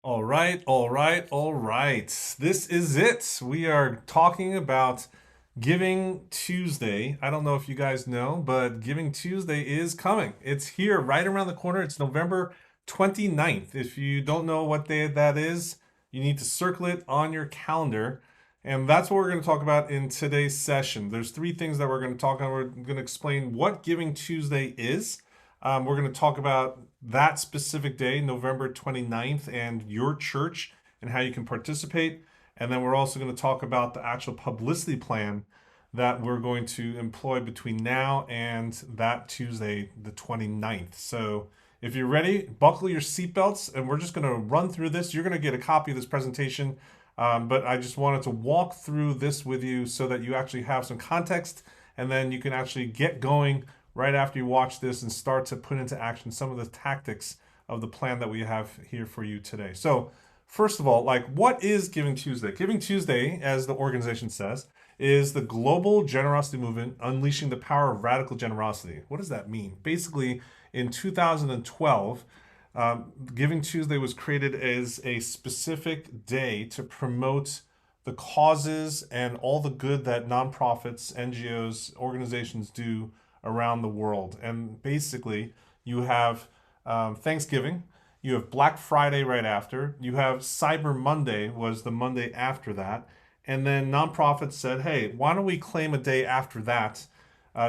All right, all right, all right. This is it. We are talking about Giving Tuesday. I don't know if you guys know, but Giving Tuesday is coming. It's here right around the corner. It's November 29th. If you don't know what day that is, you need to circle it on your calendar. And that's what we're going to talk about in today's session. There's three things that we're going to talk on. We're going to explain what Giving Tuesday is. We're going to talk about that specific day, November 29th, and your church and how you can participate. And then we're also going to talk about the actual publicity plan that we're going to employ between now and that Tuesday, the 29th. So if you're ready, buckle your seatbelts, and we're just going to run through this. You're going to get a copy of this presentation, but I just wanted to walk through this with you so that you actually have some context, and then you can actually get going right after you watch this and start to put into action some of the tactics of the plan that we have here for you today. So, first of all, what is Giving Tuesday? Giving Tuesday, as the organization says, is the global generosity movement unleashing the power of radical generosity. What does that mean? Basically, in 2012, Giving Tuesday was created as a specific day to promote the causes and all the good that nonprofits, NGOs, organizations do around the world. And basically, you have Thanksgiving, you have Black Friday right after, you have Cyber Monday was the Monday after that, and then nonprofits said, hey, why don't we claim a day after that,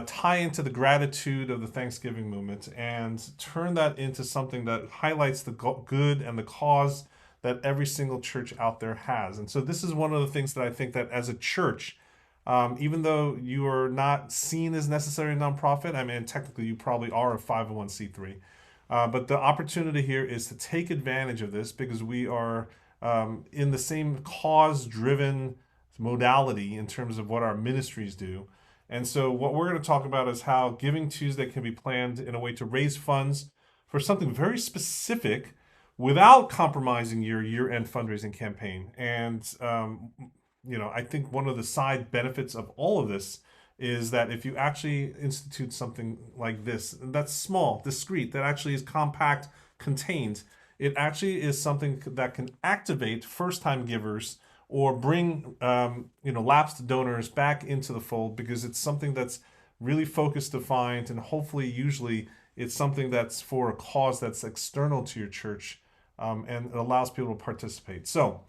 tie into the gratitude of the Thanksgiving movement, and turn that into something that highlights the good and the cause that every single church out there has. And so this is one of the things that I think that as a church, even though you are not seen as necessarily a nonprofit, I mean, technically you probably are a 501c3. But the opportunity here is to take advantage of this because we are in the same cause driven modality in terms of what our ministries do. And so, what we're going to talk about is how Giving Tuesday can be planned in a way to raise funds for something very specific without compromising your year end fundraising campaign. And I think one of the side benefits of all of this is that if you actually institute something like this, that's small, discreet, that actually is compact, contained, it actually is something that can activate first-time givers or bring lapsed donors back into the fold because it's something that's really focused, defined, and hopefully, usually, it's something that's for a cause that's external to your church, and it allows people to participate. So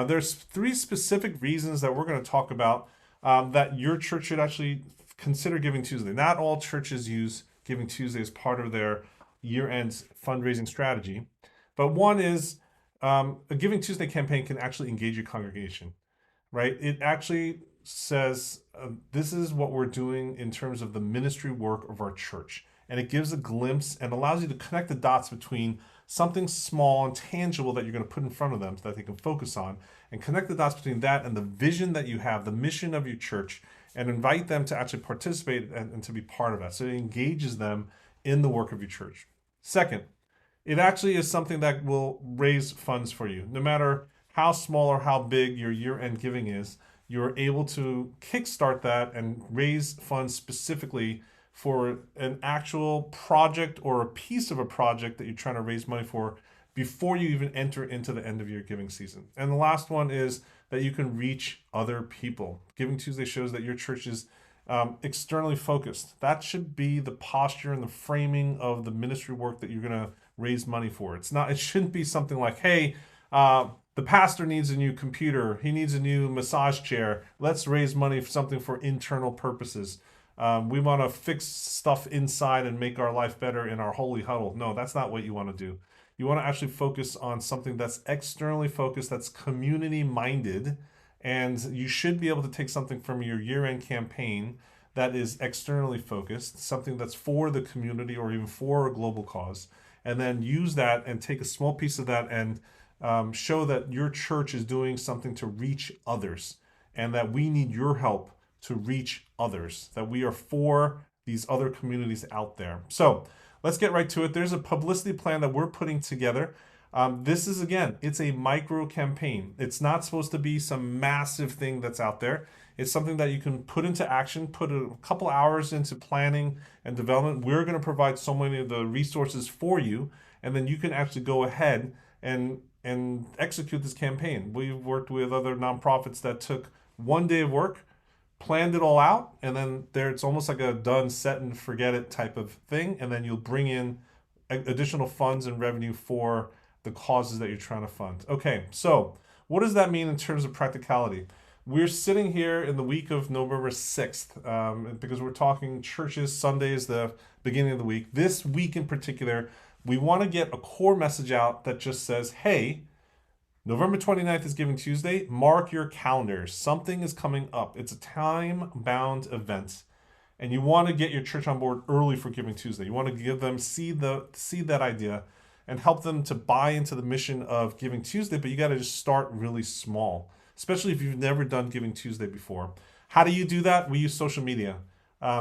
there's three specific reasons that we're going to talk about that your church should actually consider Giving Tuesday. Not all churches use Giving Tuesday as part of their year-end fundraising strategy, but one is a Giving Tuesday campaign can actually engage your congregation, right? It actually says this is what we're doing in terms of the ministry work of our church. And it gives a glimpse and allows you to connect the dots between something small and tangible that you're going to put in front of them so that they can focus on, and connect the dots between that and the vision that you have, the mission of your church, and invite them to actually participate and to be part of that. So it engages them in the work of your church. Second, it actually is something that will raise funds for you. No matter how small or how big your year-end giving is, you're able to kickstart that and raise funds specifically for an actual project or a piece of a project that you're trying to raise money for before you even enter into the end of your giving season. And the last one is that you can reach other people. Giving Tuesday shows that your church is externally focused. That should be the posture and the framing of the ministry work that you're going to raise money for. It shouldn't be something like, hey, the pastor needs a new computer. He needs a new massage chair. Let's raise money for something for internal purposes. We want to fix stuff inside and make our life better in our holy huddle. No, that's not what you want to do. You want to actually focus on something that's externally focused, that's community minded, and you should be able to take something from your year-end campaign that is externally focused, something that's for the community or even for a global cause, and then use that and take a small piece of that and show that your church is doing something to reach others and that we need your help to reach others, that we are for these other communities out there. So let's get right to it. There's a publicity plan that we're putting together. This is, again, it's a micro campaign. It's not supposed to be some massive thing that's out there. It's something that you can put into action, put a couple hours into planning and development. We're going to provide so many of the resources for you, and then you can actually go ahead and and execute this campaign. We've worked with other nonprofits that took one day of work, planned it all out, and then there it's almost like a done, set and forget it type of thing, and then you'll bring in additional funds and revenue for the causes that you're trying to fund. Okay, so what does that mean in terms of practicality? We're sitting here in the week of November 6th because we're talking churches, Sundays, the beginning of the week. This week in particular, we want to get a core message out that just says, hey, November 29th is Giving Tuesday. Mark your calendars. Something is coming up. It's a time-bound event. And you want to get your church on board early for Giving Tuesday. You want to give them see that idea and help them to buy into the mission of Giving Tuesday, but you got to just start really small, especially if you've never done Giving Tuesday before. How do you do that? We use social media.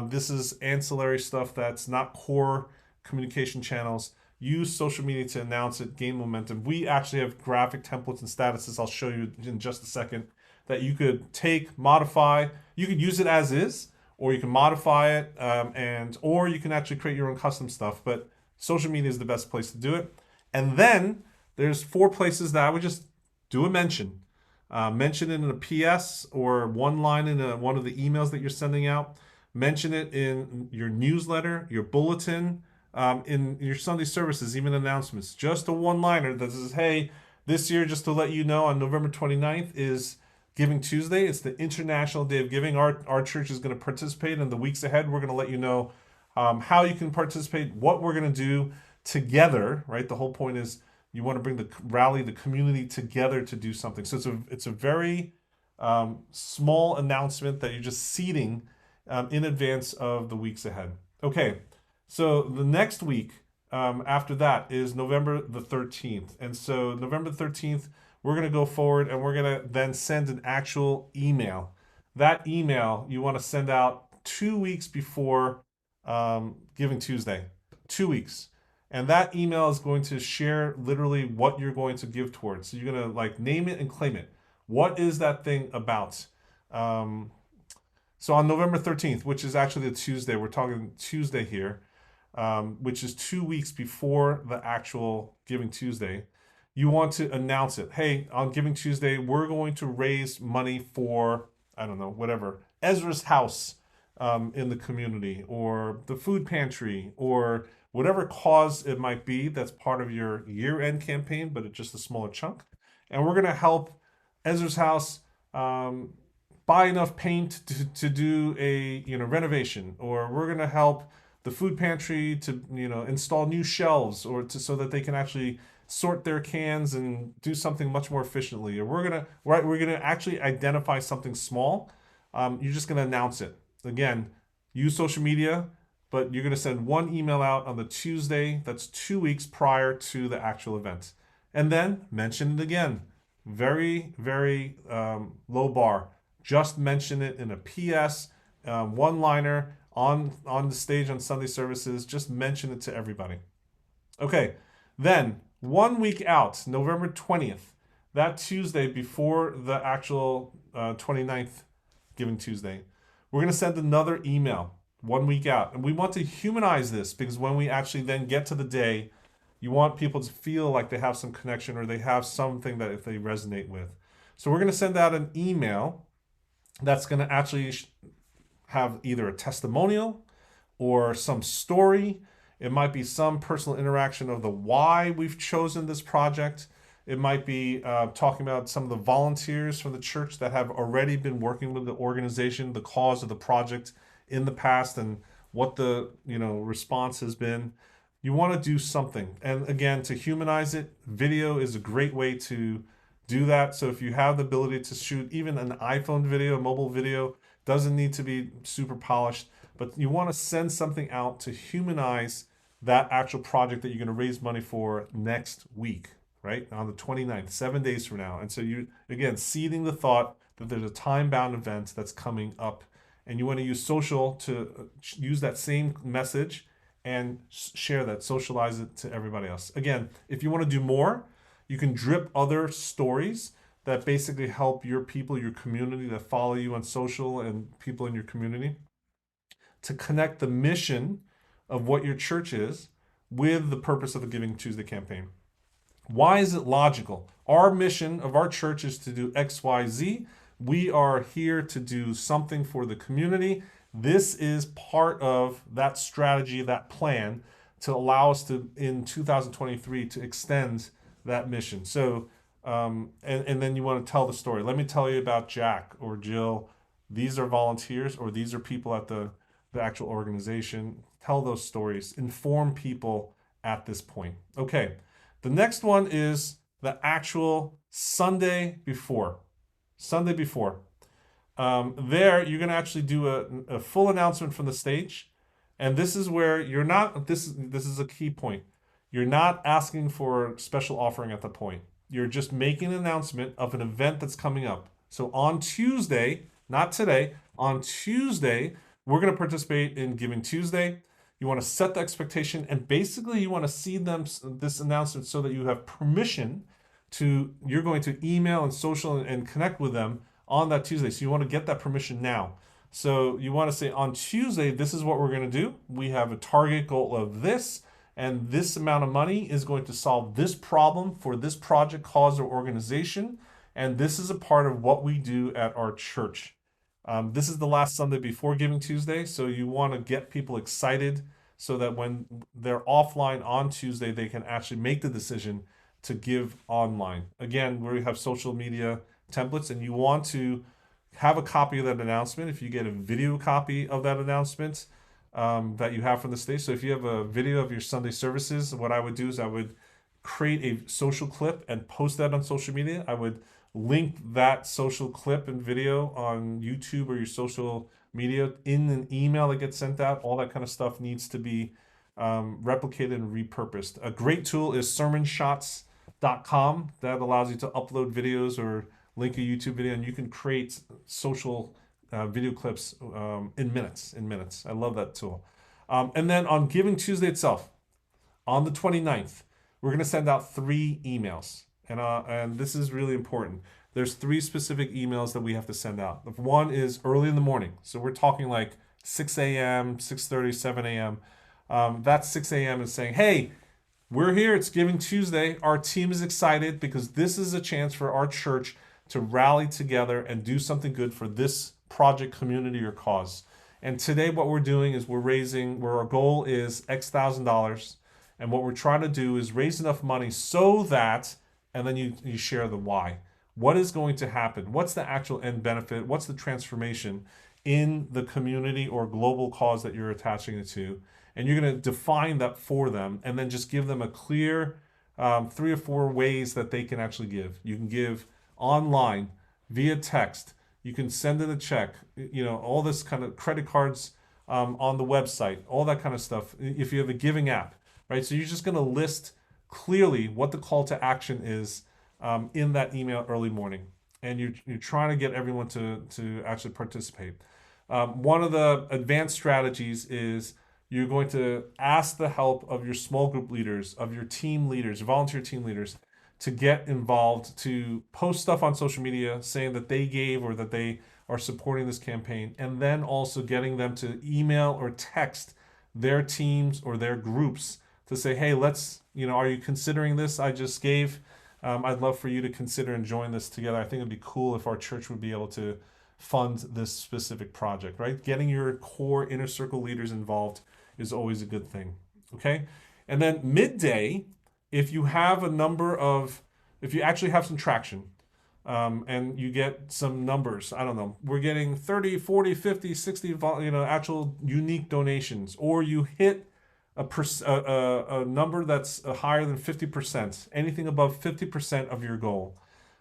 This is ancillary stuff that's not core communication channels. Use social media to announce it, gain momentum. We actually have graphic templates and statuses I'll show you in just a second that you could take, modify. You could use it as is, or you can modify it, or you can actually create your own custom stuff. But social media is the best place to do it. And then there's 4 places that I would just do a mention. Mention it in a PS or one line in one of the emails that you're sending out. Mention it in your newsletter, your bulletin, in your Sunday services, even announcements. Just a one-liner that says, hey, this year, just to let you know, on November 29th is Giving Tuesday. It's the International Day of Giving. Our church is going to participate in the weeks ahead. We're going to let you know how you can participate, what we're going to do together, right? The whole point is you want to rally the community together to do something. So it's a very small announcement that you're just seeding in advance of the weeks ahead. Okay, so the next week after that is November the 13th. And so November 13th, we're going to go forward and we're going to then send an actual email. That email you want to send out 2 weeks before Giving Tuesday. 2 weeks. And that email is going to share literally what you're going to give towards. So you're going to like name it and claim it. What is that thing about? So on November 13th, which is actually a Tuesday, we're talking Tuesday here, which is 2 weeks before the actual Giving Tuesday, you want to announce it. Hey, on Giving Tuesday, we're going to raise money for, I don't know, whatever, Ezra's house in the community, or the food pantry, or whatever cause it might be that's part of your year-end campaign, but it's just a smaller chunk. And we're going to help Ezra's house buy enough paint to do a renovation, or we're going to help the food pantry to install new shelves, or so that they can actually sort their cans and do something much more efficiently. Or we're gonna actually identify something small. You're just gonna announce it. Again, use social media, but you're gonna send one email out on the Tuesday that's 2 weeks prior to the actual event, and then mention it again. Very, very low bar. Just mention it in a PS, one-liner on the stage on Sunday services. Just mention it to everybody. Okay, then 1 week out, November 20th, that Tuesday before the actual 29th Giving Tuesday, we're going to send another email 1 week out. And we want to humanize this, because when we actually then get to the day, you want people to feel like they have some connection, or they have something that if they resonate with. So we're going to send out an email that's going to actually have either a testimonial or some story. It might be some personal interaction of the why we've chosen this project. It might be talking about some of the volunteers from the church that have already been working with the organization, the cause of the project in the past, and what the response has been. You want to do something. And again, to humanize it, video is a great way to do that. So if you have the ability to shoot even an iPhone video, a mobile video, doesn't need to be super polished, but you want to send something out to humanize that actual project that you're going to raise money for next week, right? On the 29th, 7 days from now. And so you, again, seeding the thought that there's a time-bound event that's coming up, and you want to use social to use that same message and share that, socialize it to everybody else. Again, if you want to do more, you can drip other stories that basically help your people, your community that follow you on social, and people in your community, to connect the mission of what your church is with the purpose of the Giving Tuesday campaign. Why is it logical? Our mission of our church is to do XYZ. We are here to do something for the community. This is part of that strategy, that plan to allow us to, in 2023, to extend that mission. So, and then you want to tell the story. Let me tell you about Jack or Jill. These are volunteers, or these are people at the actual organization. Tell those stories. Inform people at this point. Okay. The next one is the actual Sunday before. Sunday before. There, you're going to actually do a full announcement from the stage. And this is where you're not, this is a key point. You're not asking for special offering at the point. You're just making an announcement of an event that's coming up. So on Tuesday, not today, on Tuesday, we're going to participate in Giving Tuesday. You want to set the expectation, and basically you want to see them this announcement so that you have permission to, you're going to email and social and connect with them on that Tuesday. So you want to get that permission now. So you want to say on Tuesday, this is what we're going to do. We have a target goal of this, and this amount of money is going to solve this problem for this project, cause, or organization. And this is a part of what we do at our church. This is the last Sunday before Giving Tuesday, so you want to get people excited so that when they're offline on Tuesday, they can actually make the decision to give online. Again, we have social media templates, and you want to have a copy of that announcement. If you get a video copy of that announcement that you have from the stage, so if you have a video of your Sunday services, what I would do is I would create a social clip and post that on social media. I would link that social clip and video on YouTube or your social media in an email that gets sent out. All that kind of stuff needs to be replicated and repurposed. A great tool is sermonshots.com that allows you to upload videos or link a YouTube video, and you can create social video clips in minutes. I love that tool. And then on Giving Tuesday itself, on the 29th, we're going to send out 3 emails. And this is really important. There's 3 specific emails that we have to send out. One is early in the morning. So we're talking like 6 a.m., 6:30, 7 a.m. That 6 a.m. is saying, hey, we're here. It's Giving Tuesday. Our team is excited because this is a chance for our church to rally together and do something good for this project, community, or cause. And today what we're doing is we're raising, where our goal is X thousand dollars. And what we're trying to do is raise enough money so that, and then you share the why. What is going to happen? What's the actual end benefit? What's the transformation in the community or global cause that you're attaching it to? And you're going to define that for them, and then just give them a clear 3 or 4 ways that they can actually give. You can give online, via text. You can send in a check. All this kind of credit cards on the website, all that kind of stuff. If you have a giving app, right? So you're just going to list clearly what the call to action is in that email early morning, and you're trying to get everyone to actually participate. One of the advanced strategies is you're going to ask the help of your small group leaders, of your team leaders, volunteer team leaders, to get involved, to post stuff on social media saying that they gave or that they are supporting this campaign, and then also getting them to email or text their teams or their groups to say, hey, are you considering this? I just gave. I'd love for you to consider and join this together. I think it'd be cool if our church would be able to fund this specific project, right? Getting your core inner circle leaders involved is always a good thing, okay? And then midday, if you have if you actually have some traction, and you get some numbers, I don't know, we're getting 30, 40, 50, 60, actual unique donations, or you hit a number that's higher than 50%, anything above 50% of your goal,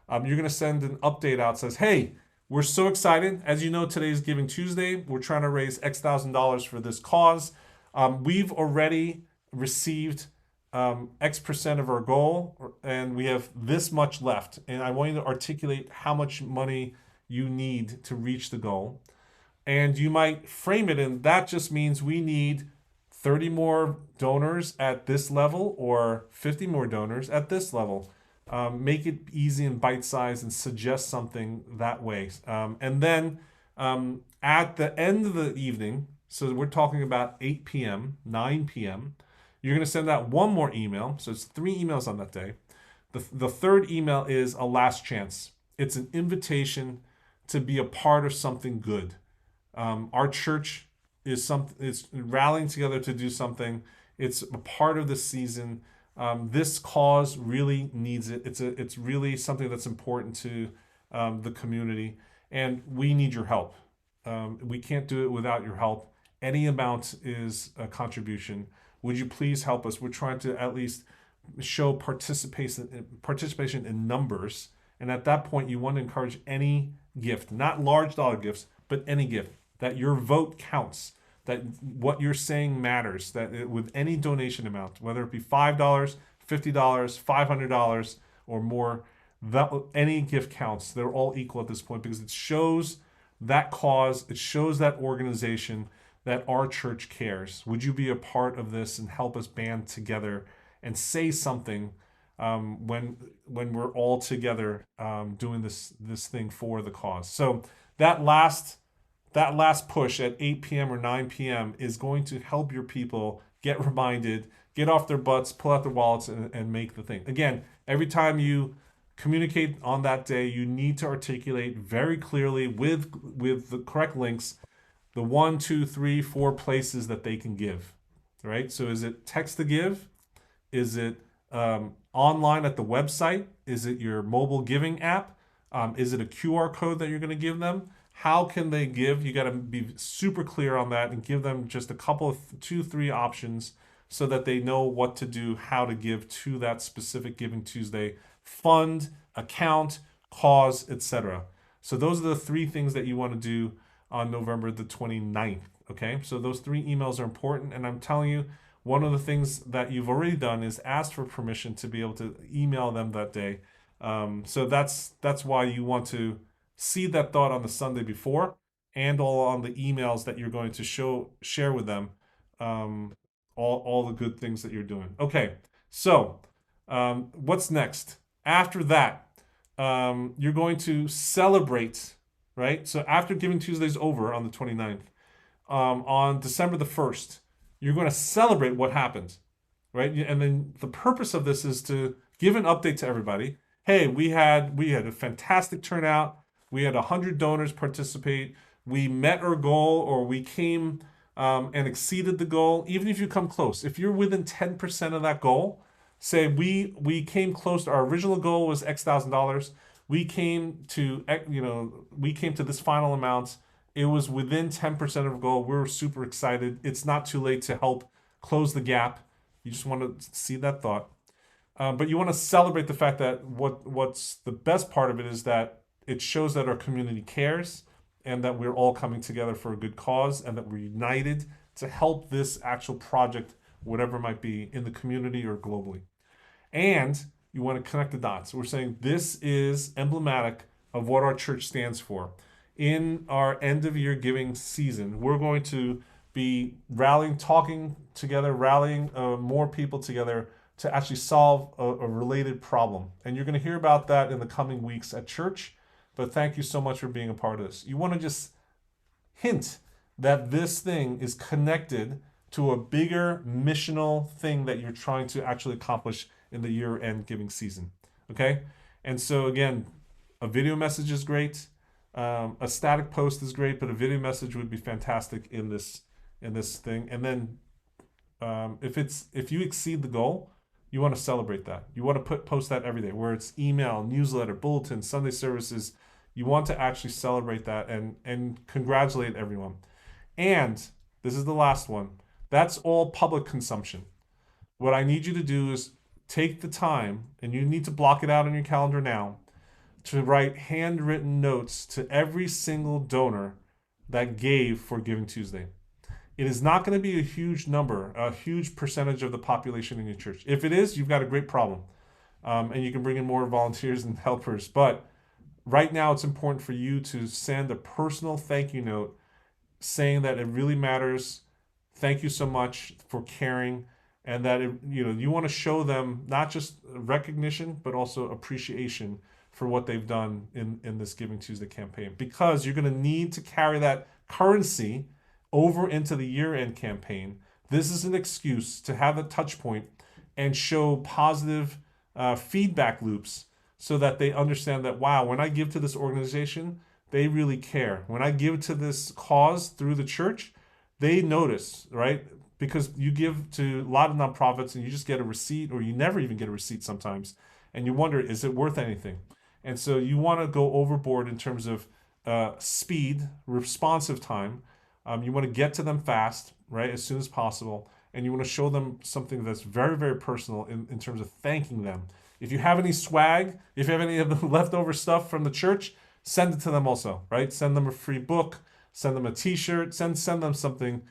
you're going to send an update out that says, hey, we're so excited. As you know, today is Giving Tuesday. We're trying to raise X thousand dollars for this cause. We've already received X% of our goal, and we have this much left. And I want you to articulate how much money you need to reach the goal. And you might frame it in that just means we need 30 more donors at this level or 50 more donors at this level. Make it easy and bite-sized and suggest something that way. And then at the end of the evening, so we're talking about 8 p.m., 9 p.m., you're going to send out one more email. So it's 3 emails on that day. The third email is a last chance. It's an invitation to be a part of something good. Our church is rallying together to do something. It's a part of the season. This cause really needs it. It's really something that's important to the community, and we need your help. We can't do it without your help. Any amount is a contribution. Would you please help us? We're trying to at least show participation in numbers, and at that point, you want to encourage any gift, not large dollar gifts, but any gift. That your vote counts. That what you're saying matters. With any donation amount, whether it be $5, $50, $500, or more, that any gift counts. They're all equal at this point because it shows that cause, it shows that organization that our church cares. Would you be a part of this and help us band together and say something when we're all together doing this thing for the cause? So that last push at 8 p.m. or 9 p.m. is going to help your people get reminded, get off their butts, pull out their wallets, and make the thing. Again, every time you communicate on that day, you need to articulate very clearly with the correct links the 1, 2, 3, 4 places that they can give. Right? So is it text to give? Is it online at the website? Is it your mobile giving app? Is it a QR code that you're going to give them? How can they give? You got to be super clear on that and give them just a couple of 2, 3 options so that they know what to do, how to give to that specific Giving Tuesday fund, account, cause, etc. So those are the 3 things that you want to do on November the 29th. Okay, so those 3 emails are important, and I'm telling you, one of the things that you've already done is ask for permission to be able to email them that day. So that's why you want to see that thought on the Sunday before and all on the emails that you're going to share with them, all the good things that you're doing. Okay, so what's next? After that, you're going to celebrate, right? So after Giving Tuesday's over on the 29th, on December the 1st, you're going to celebrate what happened, right? And then the purpose of this is to give an update to everybody. Hey, we had a fantastic turnout. We had 100 donors participate. We met our goal, or we came and exceeded the goal. Even if you come close, if you're within 10% of that goal, say we came close. Our original goal was X thousand dollars. We came to this final amount. It was within 10% of goal. We're super excited. It's not too late to help close the gap. You just want to see that thought. But you want to celebrate the fact that what's the best part of it is that it shows that our community cares and that we're all coming together for a good cause and that we're united to help this actual project, whatever it might be, in the community or globally. And you want to connect the dots. We're saying this is emblematic of what our church stands for. In our end of year giving season, we're going to be talking together, rallying more people together to actually solve a related problem. And you're going to hear about that in the coming weeks at church. But thank you so much for being a part of this. You want to just hint that this thing is connected to a bigger missional thing that you're trying to actually accomplish in the year-end giving season. Okay? And so again, a video message is great. A static post is great, but a video message would be fantastic in this thing. And then if you exceed the goal, you want to celebrate that. You want to post that every day, where it's email, newsletter, bulletin, Sunday services. You want to actually celebrate that and congratulate everyone. And this is the last one. That's all public consumption. What I need you to do is take the time, and you need to block it out on your calendar now, to write handwritten notes to every single donor that gave for Giving Tuesday. It is not going to be a huge number, a huge percentage of the population in your church. If it is, you've got a great problem. And you can bring in more volunteers and helpers. But right now, it's important for you to send a personal thank you note saying that it really matters. Thank you so much for caring. And that you want to show them not just recognition, but also appreciation for what they've done in this Giving Tuesday campaign. Because you're going to need to carry that currency over into the year-end campaign. This is an excuse to have a touch point and show positive feedback loops so that they understand that, wow, when I give to this organization, they really care. When I give to this cause through the church, they notice, right? Because you give to a lot of nonprofits and you just get a receipt, or you never even get a receipt sometimes, and you wonder, is it worth anything? And so you want to go overboard in terms of speed, responsive time. You want to get to them fast, right, as soon as possible. And you want to show them something that's very, very personal in terms of thanking them. If you have any swag, if you have any of the leftover stuff from the church, send it to them also, right? Send them a free book, send them a T-shirt, send them something,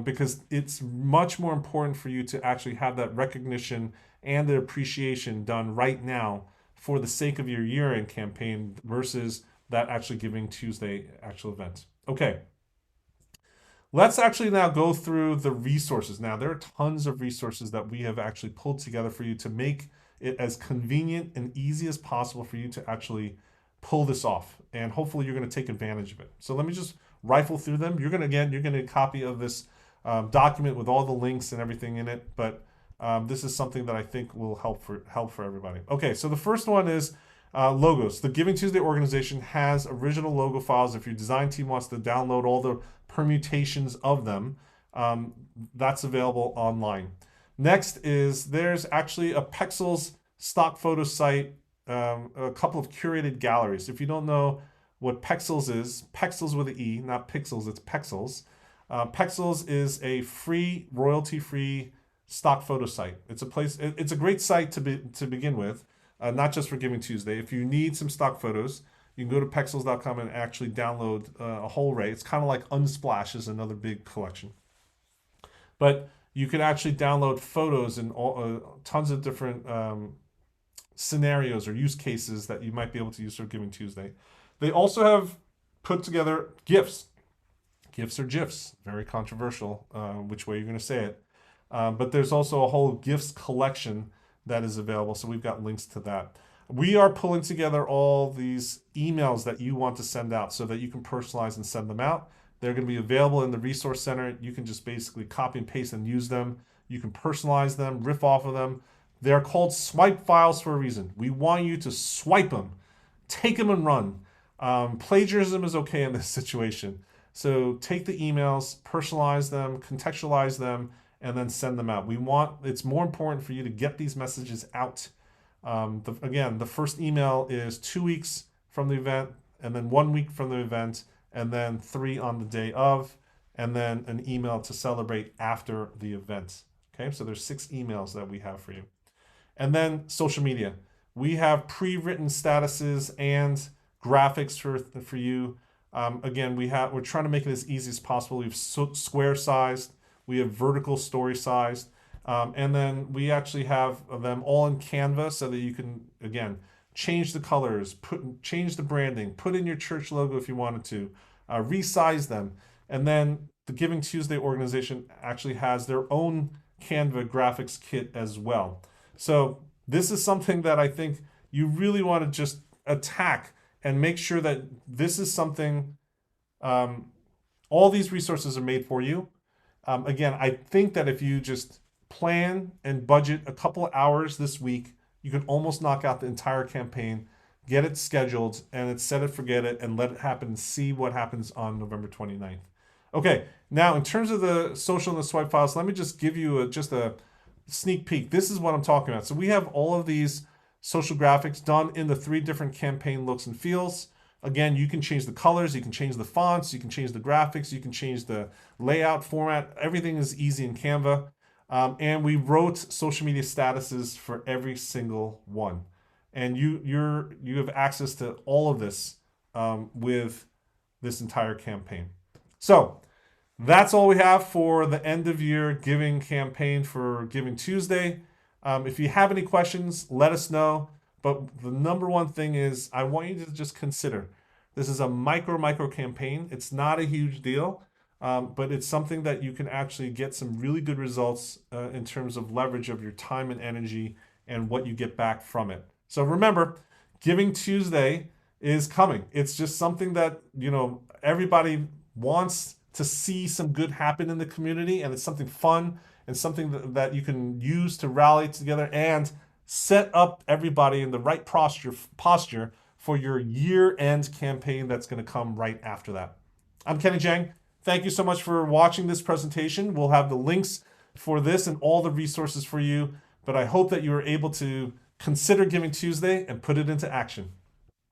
because it's much more important for you to actually have that recognition and the appreciation done right now for the sake of your year-end campaign versus that actually Giving Tuesday actual event. Okay, let's actually now go through the resources. Now, there are tons of resources that we have actually pulled together for you to make it as convenient and easy as possible for you to actually pull this off. And hopefully you're going to take advantage of it. So let me just rifle through them. You're going to get a copy of this document with all the links and everything in it. But this is something that I think will help for everybody. Okay, so the first one is logos. The Giving Tuesday organization has original logo files. If your design team wants to download all the permutations of them, that's available online. Next is there's actually a Pexels stock photo site, a couple of curated galleries. If you don't know what Pexels is, Pexels with an E, not pixels, it's Pexels. Pexels is a free, royalty-free stock photo site. It's a place. It's a great site to begin with, not just for Giving Tuesday. If you need some stock photos, you can go to pexels.com and actually download a whole array. It's kind of like Unsplash is another big collection. But you can actually download photos and tons of different scenarios or use cases that you might be able to use for Giving Tuesday. They also have put together GIFs. GIFs or GIFs, very controversial which way you're going to say it. But there's also a whole GIFs collection that is available, so we've got links to that. We are pulling together all these emails that you want to send out so that you can personalize and send them out. They're going to be available in the Resource Center. You can just basically copy and paste and use them. You can personalize them, riff off of them. They're called swipe files for a reason. We want you to swipe them, take them and run. Plagiarism is okay in this situation. So take the emails, personalize them, contextualize them, and then send them out. It's more important for you to get these messages out. Again, the first email is 2 weeks from the event, and then 1 week from the event, and then 3 on the day of, and then an email to celebrate after the event. Okay, so there's 6 emails that we have for you. And then social media. We have pre-written statuses and graphics for you. Again, we're trying to make it as easy as possible. We've square sized, we have vertical story sized, and then we actually have them all in Canva so that you can, again, change the colors, change the branding, put in your church logo if you wanted to, resize them. And then the Giving Tuesday organization actually has their own Canva graphics kit as well. So this is something that I think you really want to just attack and make sure that this is something, all these resources are made for you. Again, I think that if you just plan and budget a couple of hours this week, you can almost knock out the entire campaign, get it scheduled, and it's set it, forget it, and let it happen and see what happens on November 29th. Okay, now in terms of the social and the swipe files, let me just give you just a sneak peek. This is what I'm talking about. So we have all of these social graphics done in the 3 different campaign looks and feels. Again, you can change the colors, you can change the fonts, you can change the graphics, you can change the layout format. Everything is easy in Canva. And we wrote social media statuses for every single one. And you have access to all of this with this entire campaign. So that's all we have for the end of year giving campaign for Giving Tuesday. If you have any questions, let us know. But the number one thing is I want you to just consider this is a micro campaign. It's not a huge deal, but it's something that you can actually get some really good results in terms of leverage of your time and energy and what you get back from it. So remember, Giving Tuesday is coming. It's just something that, everybody wants to see some good happen in the community, and it's something fun and something that you can use to rally together and set up everybody in the right posture for your year-end campaign that's going to come right after that. I'm Kenny Jahng. Thank you so much for watching this presentation. We'll have the links for this and all the resources for you, but I hope that you are able to consider Giving Tuesday and put it into action.